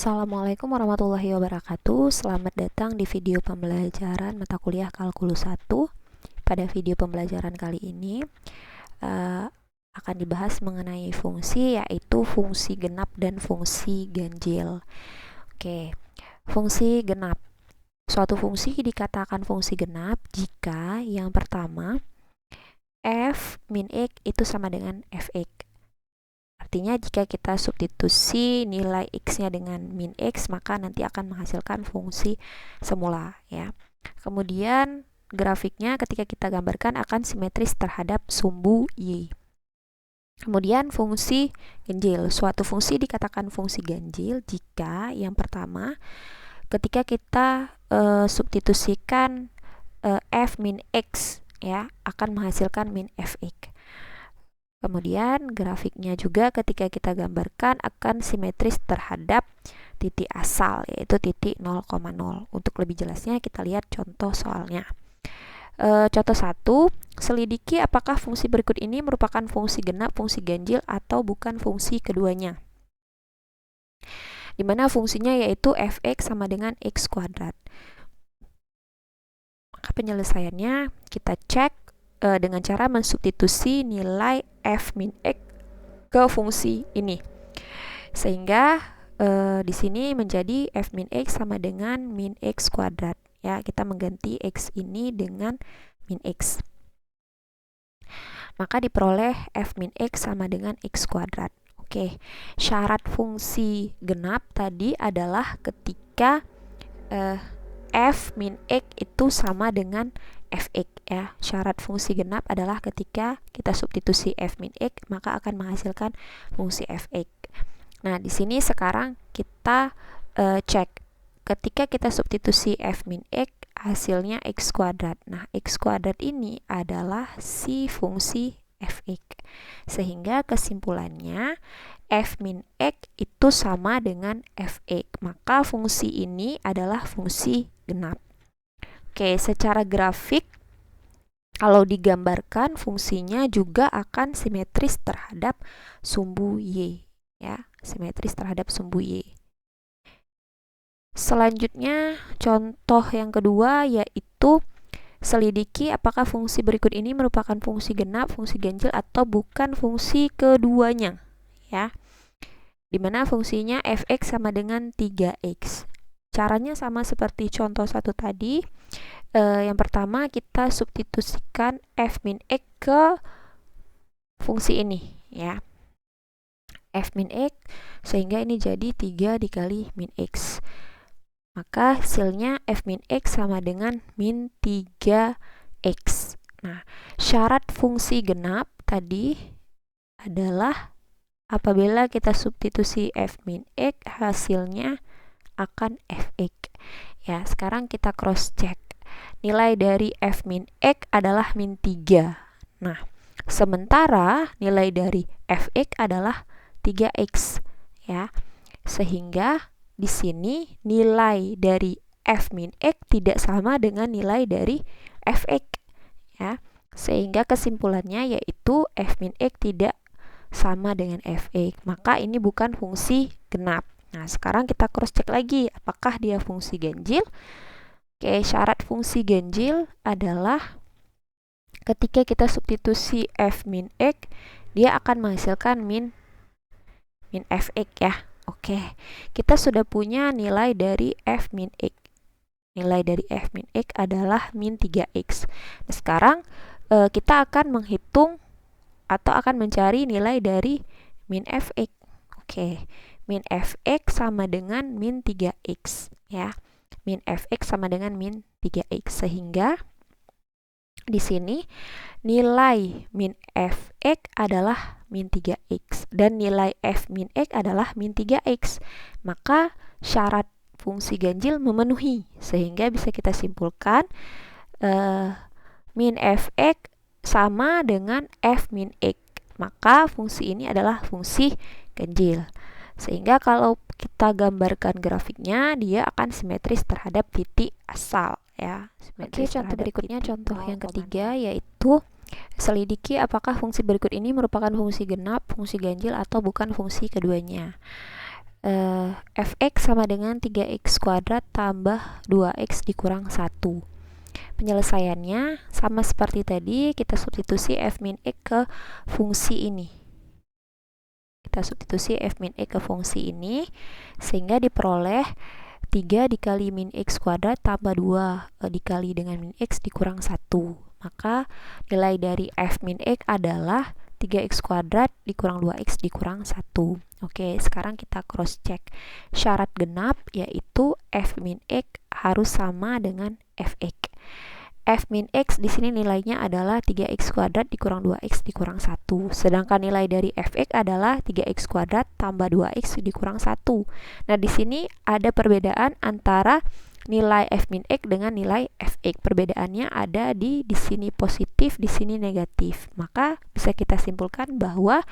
Assalamualaikum warahmatullahi wabarakatuh. Selamat datang di video pembelajaran mata kuliah Kalkulus 1. Pada video pembelajaran kali ini akan dibahas mengenai fungsi, yaitu fungsi genap dan fungsi ganjil. Oke, fungsi genap. Suatu fungsi dikatakan fungsi genap jika yang pertama f min x itu sama dengan fx. Artinya jika kita substitusi nilai x-nya dengan min x, maka nanti akan menghasilkan fungsi semula ya. Kemudian grafiknya ketika kita gambarkan akan simetris terhadap sumbu y. Kemudian fungsi ganjil. Suatu fungsi dikatakan fungsi ganjil jika yang pertama ketika kita substitusikan f min x ya akan menghasilkan min fx. Kemudian grafiknya juga ketika kita gambarkan akan simetris terhadap titik asal, yaitu titik 0,0. Untuk lebih jelasnya kita lihat contoh soalnya. Contoh 1, selidiki apakah fungsi berikut ini merupakan fungsi genap, fungsi ganjil, atau bukan fungsi keduanya. Dimana fungsinya yaitu fx sama dengan x kuadrat. Maka penyelesaiannya kita cek dengan cara mensubstitusi nilai f min x ke fungsi ini, sehingga di sini menjadi f min x sama dengan min x kuadrat ya. Kita mengganti x ini dengan min x, maka diperoleh f min x sama dengan x kuadrat. Oke, syarat fungsi genap tadi adalah ketika f min x itu sama dengan fx ya. Syarat fungsi genap adalah ketika kita substitusi f min x maka akan menghasilkan fungsi fx. Nah, di sini sekarang kita cek ketika kita substitusi f min x hasilnya x kuadrat. Nah, x kuadrat ini adalah si fungsi fx. Sehingga kesimpulannya f min x itu sama dengan fx. Maka fungsi ini adalah fungsi genap. Oke, secara grafik kalau digambarkan fungsinya juga akan simetris terhadap sumbu y ya, simetris terhadap sumbu y. Selanjutnya contoh yang kedua yaitu selidiki apakah fungsi berikut ini merupakan fungsi genap, fungsi ganjil, atau bukan fungsi keduanya ya. Dimana fungsinya fx sama dengan 3x. Caranya sama seperti contoh 1 tadi. Yang pertama kita substitusikan f min x ke fungsi ini ya, f min x, sehingga ini jadi 3 dikali min x, maka hasilnya f min x sama dengan min 3x. Nah, syarat fungsi genap tadi adalah apabila kita substitusi f min x hasilnya akan fx ya. Sekarang kita cross check. Nilai dari f min x adalah min 3. Nah, sementara nilai dari fx adalah 3x ya. Sehingga di sini nilai dari f min x tidak sama dengan nilai dari fx ya. Sehingga kesimpulannya yaitu f min x tidak sama dengan fx. Maka ini bukan fungsi genap. Nah, sekarang kita cross check lagi apakah dia fungsi ganjil. Oke, syarat fungsi ganjil adalah ketika kita substitusi f min x, dia akan menghasilkan min fx ya. Oke, kita sudah punya nilai dari f min x. Nilai dari f min x adalah min 3x. Nah, sekarang kita akan menghitung atau akan mencari nilai dari min fx. Oke, min fx sama dengan min 3x ya. Min fx sama dengan min 3x, sehingga di sini nilai min fx adalah min 3x dan nilai f min x adalah min 3x. Maka syarat fungsi ganjil memenuhi, sehingga bisa kita simpulkan min fx sama dengan f min x. Maka fungsi ini adalah fungsi ganjil. Sehingga kalau kita gambarkan grafiknya, dia akan simetris terhadap titik asal ya. Oke, contoh berikutnya contoh yang ketiga yaitu selidiki apakah fungsi berikut ini merupakan fungsi genap, fungsi ganjil, atau bukan fungsi keduanya. fx sama dengan 3x kuadrat tambah 2x dikurang 1. Penyelesaiannya sama seperti tadi, kita substitusi f min x ke fungsi ini. Sehingga diperoleh 3 dikali min x kuadrat tambah 2 dikali dengan min x dikurang 1. Maka nilai dari f min x adalah 3x kuadrat dikurang 2x dikurang 1. Oke, sekarang kita cross check. Syarat genap yaitu f min x harus sama dengan fx. F min x di sini nilainya adalah 3x kuadrat dikurang 2x dikurang 1. Sedangkan nilai dari fx adalah 3x kuadrat tambah 2x dikurang 1. Nah, di sini ada perbedaan antara nilai f min x dengan nilai fx. Perbedaannya ada di sini positif, di sini negatif. Maka bisa kita simpulkan bahwa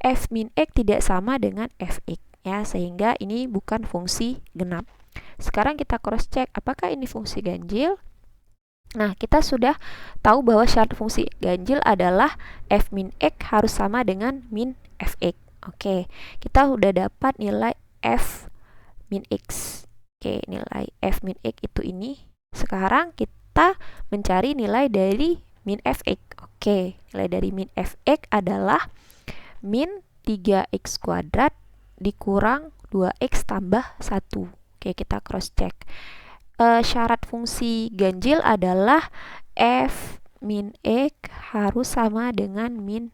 f min x tidak sama dengan fx ya, sehingga ini bukan fungsi genap. Sekarang kita cross check apakah ini fungsi ganjil. Nah, kita sudah tahu bahwa syarat fungsi ganjil adalah f min x harus sama dengan min fx. Oke, kita udah dapat nilai f min x. Oke, nilai f min x itu ini. Sekarang kita mencari nilai dari min fx. Oke, nilai dari min fx adalah min 3x kuadrat dikurang 2x tambah 1. Oke, kita cross check. Syarat fungsi ganjil adalah f min x harus sama dengan min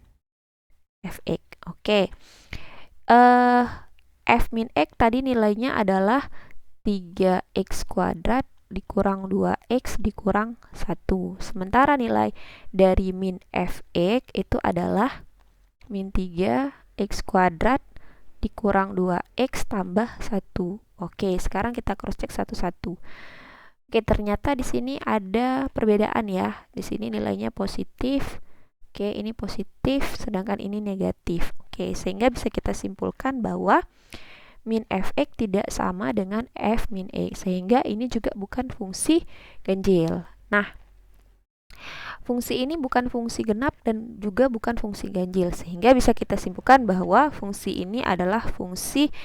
fx. Oke, f min x tadi nilainya adalah 3x kuadrat dikurang 2x dikurang 1. Sementara nilai dari min fx itu adalah min 3x kuadrat dikurang 2x tambah 1. Oke, sekarang kita cross check satu-satu. Oke, ternyata di sini ada perbedaan ya. Di sini nilainya positif. Oke, ini positif, sedangkan ini negatif. Oke, sehingga bisa kita simpulkan bahwa min fx tidak sama dengan f min x, sehingga ini juga bukan fungsi ganjil. Nah, fungsi ini bukan fungsi genap dan juga bukan fungsi ganjil, sehingga bisa kita simpulkan bahwa fungsi ini adalah fungsi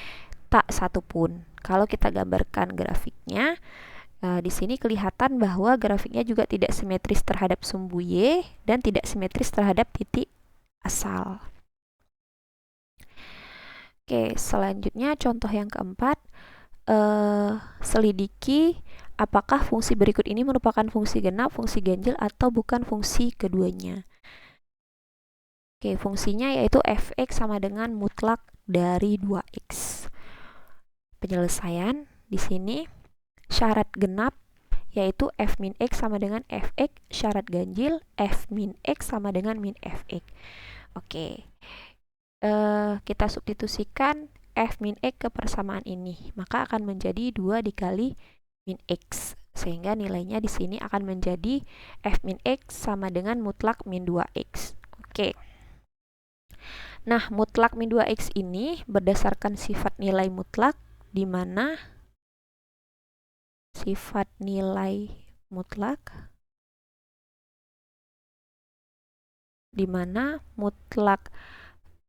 tak satu pun. Kalau kita gambarkan grafiknya, di sini kelihatan bahwa grafiknya juga tidak simetris terhadap sumbu Y dan tidak simetris terhadap titik asal. Oke, selanjutnya contoh yang keempat, selidiki apakah fungsi berikut ini merupakan fungsi genap, fungsi ganjil, atau bukan fungsi keduanya. Oke, fungsinya yaitu fx sama dengan mutlak dari 2x. Penyelesaian di sini syarat genap yaitu f min x sama dengan fx, syarat ganjil f min x sama dengan min fx. Oke, kita substitusikan f min x ke persamaan ini, maka akan menjadi 2 dikali min x, sehingga nilainya di sini akan menjadi f min x sama dengan mutlak min 2x. Oke. Nah, mutlak min 2x ini berdasarkan sifat nilai mutlak, di mana sifat nilai mutlak mutlak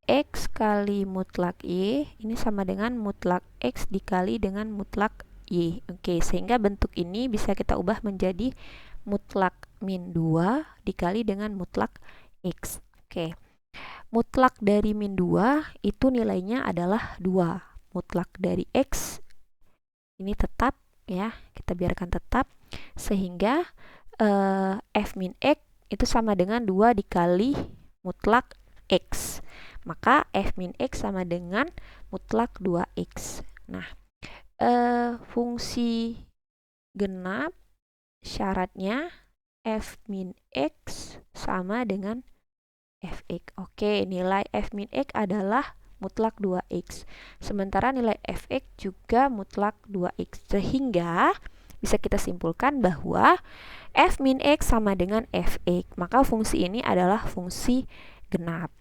x kali mutlak y ini sama dengan mutlak x dikali dengan mutlak y. Oke, sehingga bentuk ini bisa kita ubah menjadi mutlak min 2 dikali dengan mutlak x. Oke, mutlak dari min 2 itu nilainya adalah 2. Mutlak dari x ini tetap ya, kita biarkan tetap, sehingga f min x itu sama dengan 2 dikali mutlak x. Maka f min x sama dengan mutlak 2x. Nah, fungsi genap syaratnya f min x sama dengan fx. Oke, nilai f min x adalah mutlak 2x. Sementara nilai fx juga mutlak 2x. Sehingga bisa kita simpulkan bahwa f min x sama dengan fx. Maka fungsi ini adalah fungsi genap.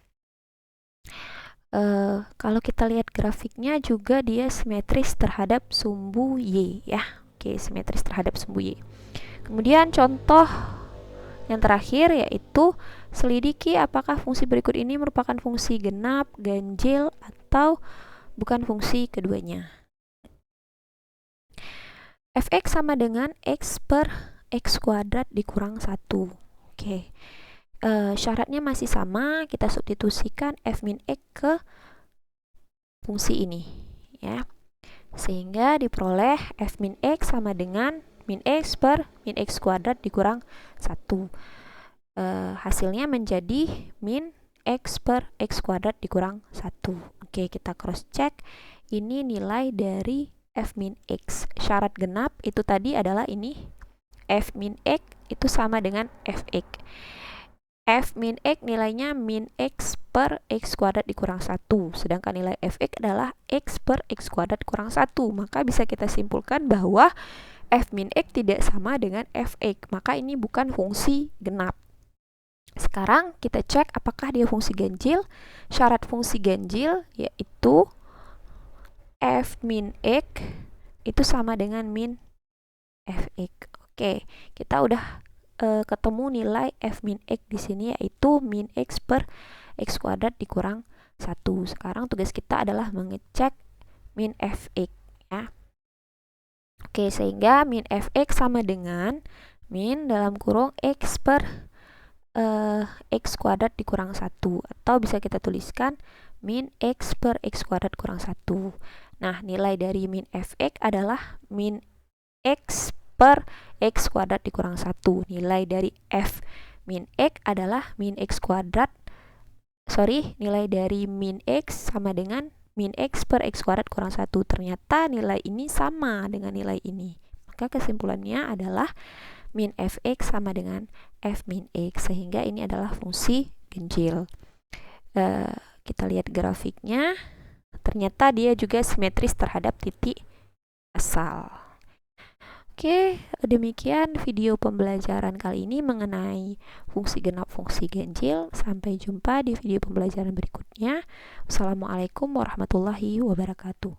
Kalau kita lihat grafiknya juga dia simetris terhadap sumbu Y ya. Oke, simetris terhadap sumbu Y. Kemudian contoh yang terakhir yaitu selidiki apakah fungsi berikut ini merupakan fungsi genap, ganjil, atau bukan fungsi keduanya. Fx sama dengan x per x kuadrat dikurang 1. Oke. Syaratnya masih sama, kita substitusikan f min x ke fungsi ini, ya. Sehingga diperoleh f min x sama dengan min x per min x kuadrat dikurang 1. Hasilnya menjadi min x per x kuadrat dikurang 1. Oke, kita cross check. Ini nilai dari f min x. Syarat genap itu tadi adalah ini. F min x itu sama dengan fx. F min x nilainya min x per x kuadrat dikurang 1. Sedangkan nilai fx adalah x per x kuadrat kurang 1. Maka bisa kita simpulkan bahwa f min x tidak sama dengan fx. Maka ini bukan fungsi genap. Sekarang kita cek apakah dia fungsi ganjil. Syarat fungsi ganjil yaitu f min x itu sama dengan min fx. Oke, kita udah ketemu nilai f min x di sini yaitu min x per x kuadrat dikurang 1. Sekarang tugas kita adalah mengecek min fx, ya. Oke, sehingga min fx sama dengan min dalam kurung x per x kuadrat dikurang 1, atau bisa kita tuliskan min x per x kuadrat kurang 1. Nah, nilai dari min fx adalah min x per x kuadrat dikurang 1. Nilai dari f min x adalah min x kuadrat, nilai dari min x sama dengan min x per x kuadrat kurang 1. Ternyata nilai ini sama dengan nilai ini. Maka kesimpulannya adalah min fx sama dengan f min x, sehingga ini adalah fungsi ganjil. Kita lihat grafiknya, ternyata dia juga simetris terhadap titik asal. Oke, demikian video pembelajaran kali ini mengenai fungsi genap, fungsi ganjil. Sampai jumpa di video pembelajaran berikutnya. Wassalamualaikum warahmatullahi wabarakatuh.